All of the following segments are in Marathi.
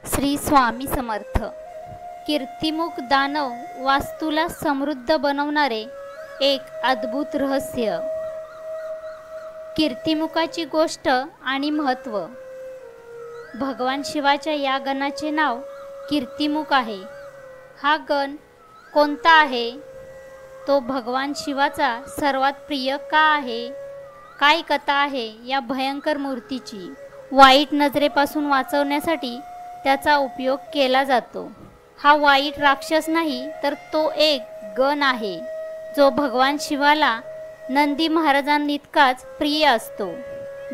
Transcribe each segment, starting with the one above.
श्री स्वामी समर्थ। कीर्तिमुख दानव वास्तूला समृद्ध बनवणारे एक अद्भुत रहस्य। कीर्तिमुखाची गोष्ट आणि महत्त्व। भगवान शिवाच्या या गणाचे नाव कीर्तिमुख आहे। हा गण कोणता आहे? तो भगवान शिवाचा सर्वात प्रिय का आहे? काय कथा आहे या भयंकर मूर्तीची? वाईट नजरेपासून वाचवण्यासाठी त्याचा उपयोग केला जातो। हा वाईट राक्षस नाही तर तो एक गण आहे जो भगवान शिवाला नंदी महाराजांइतकाच प्रिय असतो।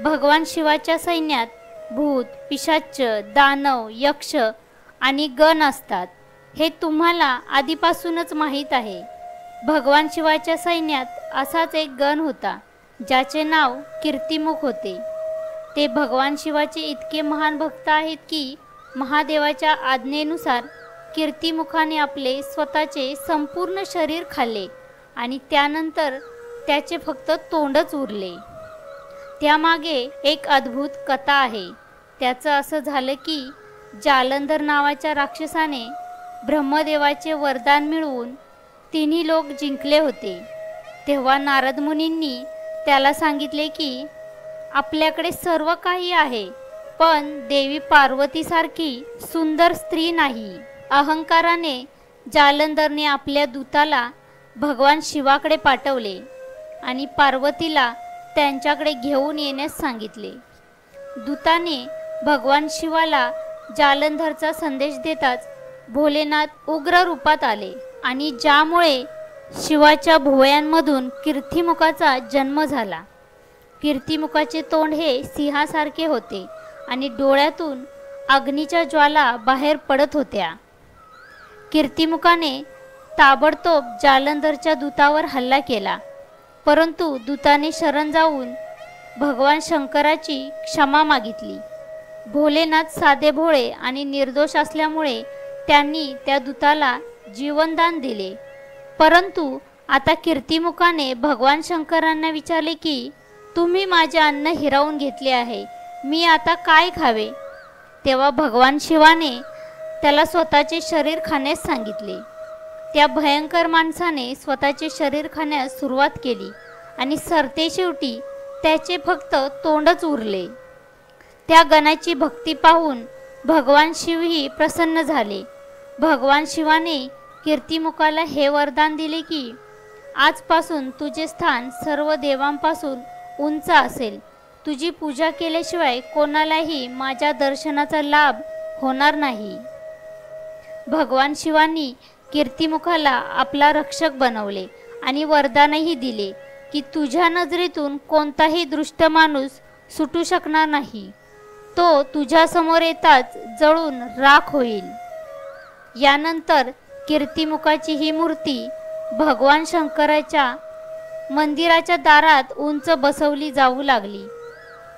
भगवान शिवाच्या सैन्यात भूत, पिशाच, दानव, यक्ष आणि गण असतात हे तुम्हाला आधीपासूनच माहीत आहे। भगवान शिवाच्या सैन्यात असाच एक गण होता ज्याचे नाव कीर्तिमुख होते। ते भगवान शिवाचे इतके महान भक्त आहेत की महादेवाच्या आज्ञेनुसार कीर्तिमुखाने आपले स्वतःचे संपूर्ण शरीर खाल्ले आणि त्यानंतर त्याचे फक्त तोंडच उरले। त्यामागे एक अद्भुत कथा आहे। त्याचं असं झालं की जालंधर नावाच्या राक्षसाने ब्रह्मदेवाचे वरदान मिळवून तिन्ही लोक जिंकले होते। तेव्हा नारद मुनींनी त्याला सांगितले की आपल्याकडे सर्व काही आहे पण देवी पार्वतीसारखी सुंदर स्त्री नाही। अहंकाराने जालंधरने आपल्या दूताला भगवान शिवाकडे पाठवले आणि पार्वतीला त्यांच्याकडे घेऊन येण्यास सांगितले। दूताने भगवान शिवाला जालंधरचा संदेश देताच भोलेनाथ उग्र रूपात आले आणि ज्यामुळे शिवाच्या भुवयांमधून कीर्तिमुखाचा जन्म झाला। कीर्तिमुखाचे तोंड हे सिंहासारखे होते आणि डोळ्यातून अग्नीच्या ज्वाला बाहेर पडत होत्या। कीर्तिमुखाने ताबडतोब जालंधरच्या दूतावर हल्ला केला, परंतु दूताने शरण जाऊन भगवान शंकराची क्षमा मागितली। भोलेनाथ साधेभोळे आणि निर्दोष असल्यामुळे त्यांनी त्या दूताला जीवनदान दिले। परंतु आता कीर्तिमुखाने भगवान शंकरांना विचारले की तुम्ही माझे अन्न हिरावून घेतले आहे, मी आता काय खावे? तेव्हा भगवान शिवाने त्याला स्वतःचे शरीर खाण्यास सांगितले। त्या भयंकर माणसाने स्वतःचे शरीर खाण्यास सुरुवात केली आणि सरतेशेवटी त्याचे फक्त तोंडच उरले। त्या गणाची भक्ती पाहून भगवान शिवही प्रसन्न झाले। भगवान शिवाने कीर्तिमुखाला हे वरदान दिले की आजपासून तुझे स्थान सर्व देवांपासून उंच असेल। तुझी पूजा केल्याशिवाय कोणालाही माझ्या दर्शनाचा लाभ होणार नाही। भगवान शिवांनी कीर्तिमुखाला आपला रक्षक बनवले आणि वरदानही दिले की तुझ्या नजरेतून कोणताही दुष्ट माणूस सुटू शकणार नाही। तो तुझ्या समोर येताच जळून राख होईल। यानंतर कीर्तिमुखाची ही मूर्ती भगवान शंकराच्या मंदिराच्या दारात उंच बसवली जाऊ लागली।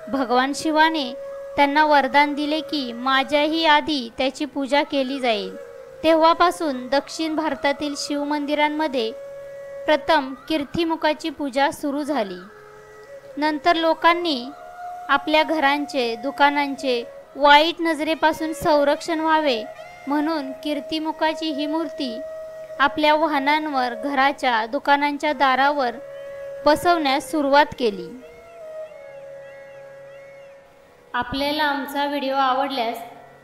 भगवान शिवाने त्यांना वरदान दिले की माझ्याही आधी त्याची पूजा केली जाईल। तेव्हापासून दक्षिण भारतातील शिव मंदिरांमध्ये प्रथम कीर्तिमुखाची पूजा सुरू झाली। नंतर लोकांनी आपल्या घरांचे, दुकानांचे वाईट नजरेपासून संरक्षण व्हावे म्हणून कीर्तिमुखाची ही मूर्ती आपल्या वाहनांवर, घराच्या, दुकानांच्या दारावर बसवण्यास सुरुवात केली। आपल्याला आमचा व्हिडिओ आवडल्यास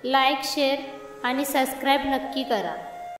लाईक, शेअर आणि सबस्क्राईब नक्की करा।